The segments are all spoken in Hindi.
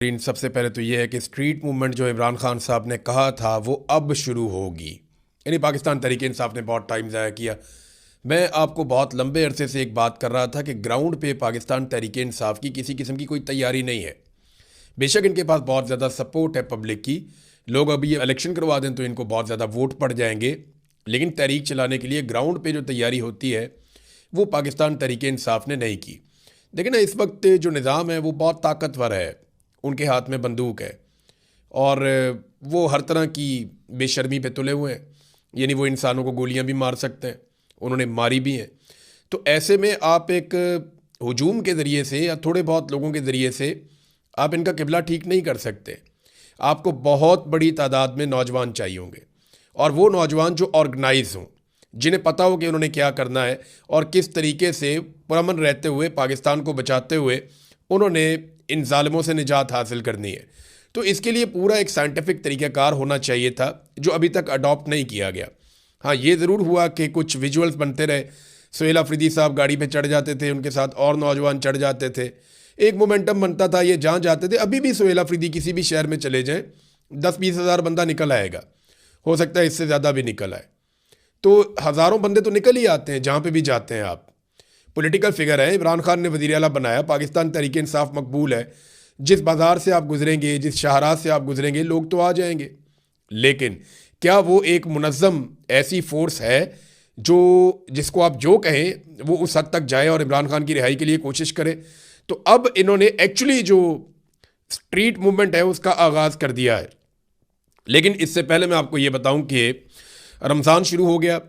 सबसे पहले तो ये है कि स्ट्रीट मूवमेंट जो इमरान खान साहब ने कहा था वो अब शुरू होगी। यानी पाकिस्तान तहरीक इंसाफ ने बहुत टाइम ज़ाया किया। मैं आपको बहुत लंबे अरसे से एक बात कर रहा था कि ग्राउंड पे पाकिस्तान तहरीक इंसाफ की किसी किस्म की कोई तैयारी नहीं है। बेशक इनके पास बहुत ज़्यादा सपोर्ट है पब्लिक की, लोग अभी ये इलेक्शन करवा दें तो इनको बहुत ज़्यादा वोट पड़ जाएंगे, लेकिन तहरीक चलाने के लिए ग्राउंड पे जो तैयारी होती है वो पाकिस्तान तहरीक इंसाफ ने नहीं की। देखिए ना, इस वक्त जो निज़ाम है वो बहुत ताकतवर है, उनके हाथ में बंदूक है और वो हर तरह की बेशर्मी पे तुले हुए हैं। यानी वो इंसानों को गोलियां भी मार सकते हैं, उन्होंने मारी भी हैं। तो ऐसे में आप एक हुजूम के ज़रिए से या थोड़े बहुत लोगों के ज़रिए से आप इनका किबला ठीक नहीं कर सकते। आपको बहुत बड़ी तादाद में नौजवान चाहिए होंगे, और वो नौजवान जो ऑर्गेनाइज हों, जिन्हें पता हो कि उन्होंने क्या करना है और किस तरीके से पुरअमन रहते हुए पाकिस्तान को बचाते हुए उन्होंने इन ज़ालिमों से निजात हासिल करनी है। तो इसके लिए पूरा एक साइंटिफिक तरीक़ाकार होना चाहिए था, जो अभी तक अडॉप्ट नहीं किया गया। हाँ, ये ज़रूर हुआ कि कुछ विजुअल्स बनते रहे, सुहेल अफरीदी साहब गाड़ी पे चढ़ जाते थे, उनके साथ और नौजवान चढ़ जाते थे, एक मोमेंटम बनता था, ये जहाँ जाते थे। अभी भी सुहेल अफरीदी किसी भी शहर में चले जाएँ, 10-20 हज़ार बंदा निकल आएगा, हो सकता है इससे ज़्यादा भी निकल आए। तो हज़ारों बंदे तो निकल ही आते हैं जहाँ पे भी जाते हैं आप। पॉलिटिकल फिगर है, इमरान खान ने वज़ीर आला बनाया, पाकिस्तान तहरीक इंसाफ मकबूल है। जिस बाज़ार से आप गुजरेंगे, जिस शाहराह से आप गुजरेंगे, लोग तो आ जाएंगे। लेकिन क्या वो एक मुनज़्ज़म ऐसी फ़ोर्स है जो जिसको आप जो कहें वो उस हद तक जाए और इमरान खान की रिहाई के लिए कोशिश करे? तो अब इन्होंने एक्चुअली जो स्ट्रीट मूवमेंट है उसका आगाज़ कर दिया है। लेकिन इससे पहले मैं आपको ये बताऊं कि रमज़ान शुरू हो गया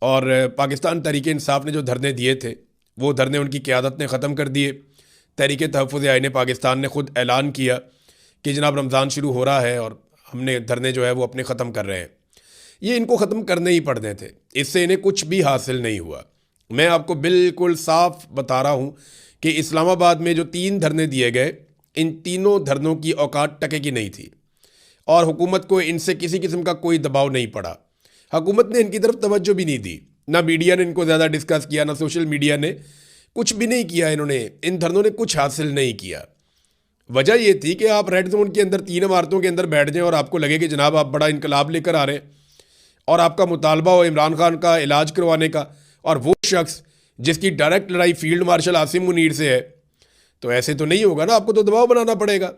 और पाकिस्तान तहरीक इंसाफ ने जो धरने दिए थे वो धरने उनकी क़यादत ने ख़त्म कर दिए। तहरीक तहफ़्फ़ुज़ आईन पाकिस्तान ने ख़ुद ऐलान किया कि जनाब रमज़ान शुरू हो रहा है और हमने धरने जो है वो अपने ख़त्म कर रहे हैं। ये इनको ख़त्म करने ही पड़ने थे, इससे इन्हें कुछ भी हासिल नहीं हुआ। मैं आपको बिल्कुल साफ बता रहा हूँ कि इस्लामाबाद में जो 3 धरने दिए गए, इन तीनों धरनों की औकात टके की नहीं थी और हुकूमत को इनसे किसी किस्म का कोई दबाव नहीं पड़ा। हुकूमत ने इनकी तरफ तवज्जो भी नहीं दी, ना मीडिया ने इनको ज़्यादा डिस्कस किया, ना सोशल मीडिया ने, कुछ भी नहीं किया। इन्होंने, इन धरनों ने कुछ हासिल नहीं किया। वजह यह थी कि आप रेड जोन के अंदर 3 इमारतों के अंदर बैठ जाएं और आपको लगे कि जनाब आप बड़ा इनकलाब लेकर आ रहे हैं और आपका मुतालबा हो इमरान खान का इलाज करवाने का, और वो शख्स जिसकी डायरेक्ट लड़ाई फील्ड मार्शल आसिम मुनीर से है। तो ऐसे तो नहीं होगा ना, आपको तो दबाव बनाना पड़ेगा।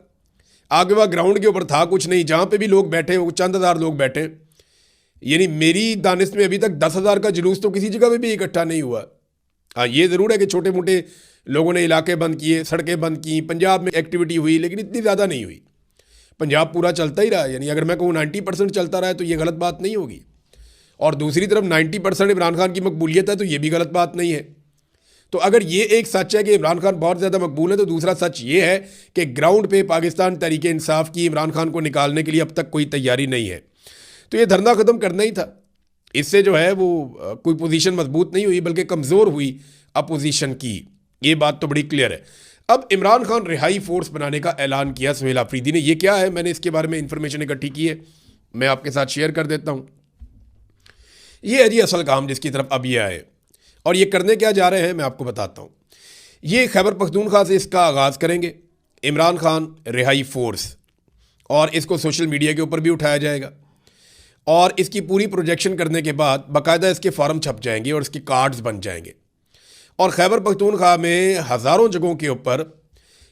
आगे वह ग्राउंड के ऊपर था कुछ नहीं, जहाँ पे भी लोग बैठे वो चंद हज़ार लोग बैठे। यानी मेरी दानिश में अभी तक 10,000 का जुलूस तो किसी जगह पे भी इकट्ठा नहीं हुआ। हाँ, ये ज़रूर है कि छोटे मोटे लोगों ने इलाके बंद किए, सड़कें बंद की, पंजाब में एक्टिविटी हुई, लेकिन इतनी ज़्यादा नहीं हुई। पंजाब पूरा चलता ही रहा। यानी अगर मैं कहूँ 90% चलता रहा है तो ये गलत बात नहीं होगी, और दूसरी तरफ 90% इमरान खान की मकबूलियत है तो ये भी गलत बात नहीं है। तो अगर ये एक सच है कि इमरान खान बहुत ज़्यादा मकबूल है, तो दूसरा सच ये है कि ग्राउंड पे पाकिस्तान तहरीक इंसाफ की इमरान खान को निकालने के लिए अब तक कोई तैयारी नहीं है। तो ये धरना ख़त्म करना ही था। इससे जो है वो कोई पोजीशन मजबूत नहीं हुई बल्कि कमज़ोर हुई अपोजिशन की। ये बात तो बड़ी क्लियर है। अब इमरान खान रिहाई फोर्स बनाने का ऐलान किया सुहेल अफरीदी ने। ये क्या है, मैंने इसके बारे में इंफॉर्मेशन इकट्ठी की है, मैं आपके साथ शेयर कर देता हूँ। ये है जी असल काम जिसकी तरफ अब ये आए, और ये करने क्या जा रहे हैं मैं आपको बताता हूँ। ये खैबर पख्तूनख्वा से इसका आगाज़ करेंगे, इमरान खान रिहाई फोर्स, और इसको सोशल मीडिया के ऊपर भी उठाया जाएगा, और इसकी पूरी प्रोजेक्शन करने के बाद बाकायदा इसके फॉर्म छप जाएंगे और इसके कार्ड्स बन जाएंगे। और खैबर पख्तूनख्वा में हज़ारों जगहों के ऊपर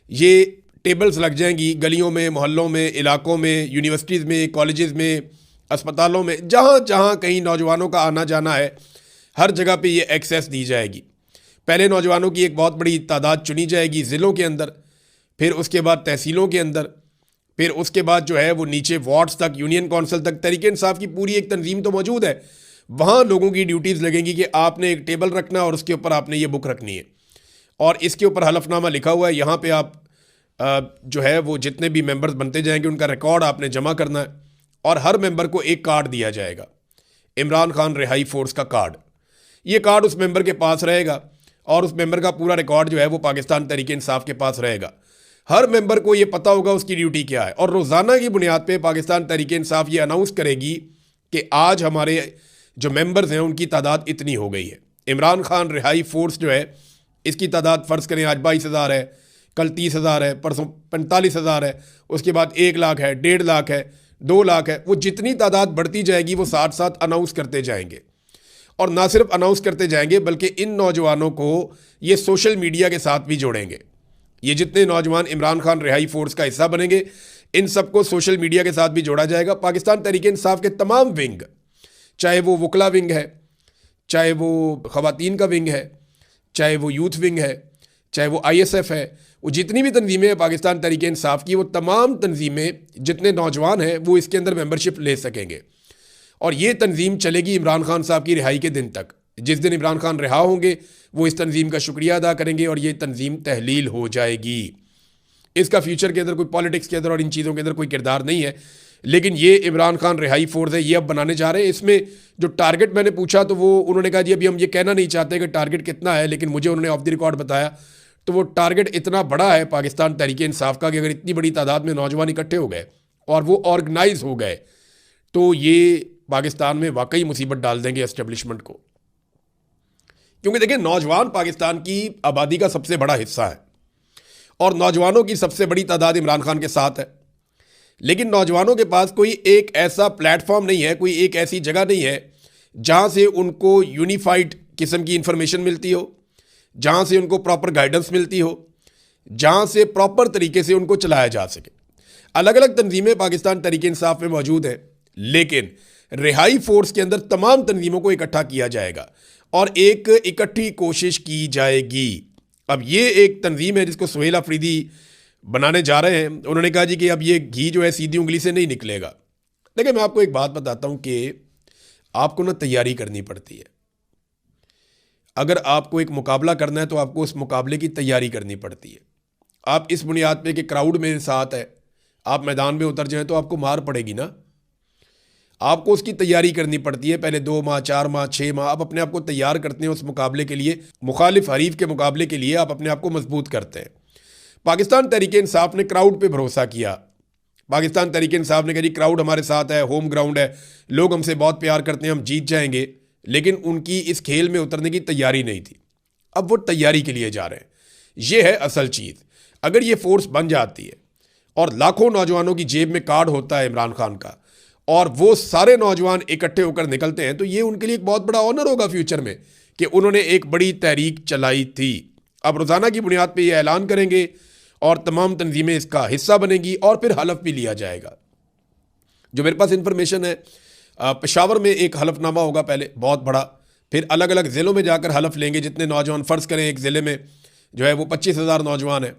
ये टेबल्स लग जाएंगी, गलियों में, मोहल्लों में, इलाकों में, यूनिवर्सिटीज़ में, कॉलेजेस में, अस्पतालों में, जहाँ जहाँ कहीं नौजवानों का आना जाना है, हर जगह पे ये एक्सेस दी जाएगी। पहले नौजवानों की एक बहुत बड़ी तादाद चुनी जाएगी ज़िलों के अंदर, फिर उसके बाद तहसीलों के अंदर, फिर उसके बाद जो है वो नीचे वार्ड्स तक, यूनियन कौंसिल तक। तहरीक इंसाफ की पूरी एक तंजीम तो मौजूद है, वहाँ लोगों की ड्यूटीज़ लगेंगी कि आपने एक टेबल रखना है और उसके ऊपर आपने ये बुक रखनी है, और इसके ऊपर हलफनामा लिखा हुआ है। यहाँ पे आप जो है वो जितने भी मेंबर्स बनते जाएंगे उनका रिकॉर्ड आपने जमा करना है, और हर मेंबर को एक कार्ड दिया जाएगा, इमरान खान रिहाई फोर्स का कार्ड। ये कार्ड उस मेंबर के पास रहेगा और उस मेंबर का पूरा रिकॉर्ड जो है वो पाकिस्तान तहरीक इंसाफ के पास रहेगा। हर मेंबर को ये पता होगा उसकी ड्यूटी क्या है, और रोज़ाना की बुनियाद पे पाकिस्तान तहरीक इंसाफ ये अनाउंस करेगी कि आज हमारे जो मेंबर्स हैं उनकी तादाद इतनी हो गई है। इमरान खान रिहाई फोर्स जो है इसकी तादाद फ़र्ज़ करें आज 22,000 है, कल 30,000 है, परसों 45,000 है, उसके बाद 1 लाख है, 1.5 लाख है, 2 लाख है। वो जितनी तादाद बढ़ती जाएगी वो साथ साथ अनाउंस करते जाएंगे, और ना सिर्फ अनाउंस करते जाएंगे बल्कि इन नौजवानों को ये सोशल मीडिया के साथ भी जोड़ेंगे। ये जितने नौजवान इमरान खान रिहाई फोर्स का हिस्सा बनेंगे, इन सबको सोशल मीडिया के साथ भी जोड़ा जाएगा। पाकिस्तान तहरीक इंसाफ के तमाम विंग, चाहे वो वकला विंग है, चाहे वो ख़वातीन का विंग है, चाहे वो यूथ विंग है, चाहे वो ISF है, वो जितनी भी तंजीमें हैं पाकिस्तान तहरीक इंसाफ की, वो तमाम तंजीमें जितने नौजवान हैं वो इसके अंदर मेंबरशिप ले सकेंगे। और ये तंजीम चलेगी इमरान खान साहब की रिहाई के दिन तक। जिस दिन इमरान खान रिहा होंगे वो इस तंजीम का शुक्रिया अदा करेंगे और ये तंजीम तहलील हो जाएगी। इसका फ्यूचर के अंदर कोई पॉलिटिक्स के अंदर और इन चीज़ों के अंदर कोई किरदार नहीं है, लेकिन ये इमरान खान रिहाई फोर्स है, ये अब बनाने जा रहे हैं। इसमें जो टारगेट मैंने पूछा तो वो उन्होंने कहा जी अभी हम ये कहना नहीं चाहते कि टारगेट कितना है, लेकिन मुझे उन्होंने ऑफ द रिकॉर्ड बताया तो वो टारगेट इतना बड़ा है पाकिस्तान तहरीक इंसाफ का कि अगर इतनी बड़ी तादाद में नौजवान इकट्ठे हो गए और वो ऑर्गेनाइज हो गए तो ये पाकिस्तान में वाकई मुसीबत डाल देंगे एस्टेब्लिशमेंट को। क्योंकि देखिए, नौजवान पाकिस्तान की आबादी का सबसे बड़ा हिस्सा है और नौजवानों की सबसे बड़ी तादाद इमरान खान के साथ है, लेकिन नौजवानों के पास कोई एक ऐसा प्लेटफॉर्म नहीं है, कोई एक ऐसी जगह नहीं है जहां से उनको यूनिफाइड किस्म की इंफॉर्मेशन मिलती हो, जहां से उनको प्रॉपर गाइडेंस मिलती हो, जहां से प्रॉपर तरीके से उनको चलाया जा सके। अलग अलग तंजीमें पाकिस्तान तहरीक इंसाफ में मौजूद हैं, लेकिन रिहाई फोर्स के अंदर तमाम तंजीमों को इकट्ठा किया जाएगा और एक इकट्ठी कोशिश की जाएगी। अब ये एक तंजीम है जिसको सुहेल अफरीदी बनाने जा रहे हैं। उन्होंने कहा जी कि अब ये घी जो है सीधी उंगली से नहीं निकलेगा। देखिए, मैं आपको एक बात बताता हूँ कि आपको ना तैयारी करनी पड़ती है। अगर आपको एक मुकाबला करना है तो आपको उस मुकाबले की तैयारी करनी पड़ती है। आप इस बुनियाद पे कि क्राउड मेरे साथ है, आप मैदान में उतर जाएं तो आपको मार पड़ेगी ना। आपको उसकी तैयारी करनी पड़ती है, पहले 2 माह, 4 माह, 6 माह आप अपने आप को तैयार करते हैं उस मुकाबले के लिए, मुखालिफ हरीफ के मुकाबले के लिए आप अपने आप को मजबूत करते हैं। पाकिस्तान तहरीक इंसाफ ने क्राउड पे भरोसा किया। पाकिस्तान तहरीक इंसाफ ने कहा जी क्राउड हमारे साथ है, होम ग्राउंड है, लोग हमसे बहुत प्यार करते हैं, हम जीत जाएंगे। लेकिन उनकी इस खेल में उतरने की तैयारी नहीं थी। अब वो तैयारी के लिए जा रहे हैं। ये है असल चीज़। अगर ये फोर्स बन जाती है और लाखों नौजवानों की जेब में कार्ड होता है इमरान खान का और वो सारे नौजवान इकट्ठे होकर निकलते हैं, तो ये उनके लिए एक बहुत बड़ा ऑनर होगा फ्यूचर में कि उन्होंने एक बड़ी तहरीक चलाई थी। अब रोज़ाना की बुनियाद पे ये ऐलान करेंगे और तमाम तंजीमें इसका हिस्सा बनेंगी और फिर हलफ भी लिया जाएगा। जो मेरे पास इंफॉर्मेशन है, पेशावर में एक हलफनामा होगा पहले बहुत बड़ा, फिर अलग अलग ज़िलों में जाकर हलफ लेंगे जितने नौजवान, फ़र्ज़ करें एक ज़िले में जो है वो 25,000 नौजवान है,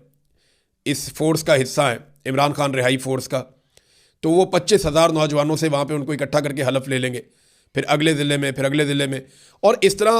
इस फोर्स का हिस्सा है इमरान खान रिहाई फोर्स का, तो वो 25,000 नौजवानों से वहाँ पे उनको इकट्ठा करके हलफ ले लेंगे, फिर अगले ज़िले में, फिर अगले ज़िले में, और इस तरह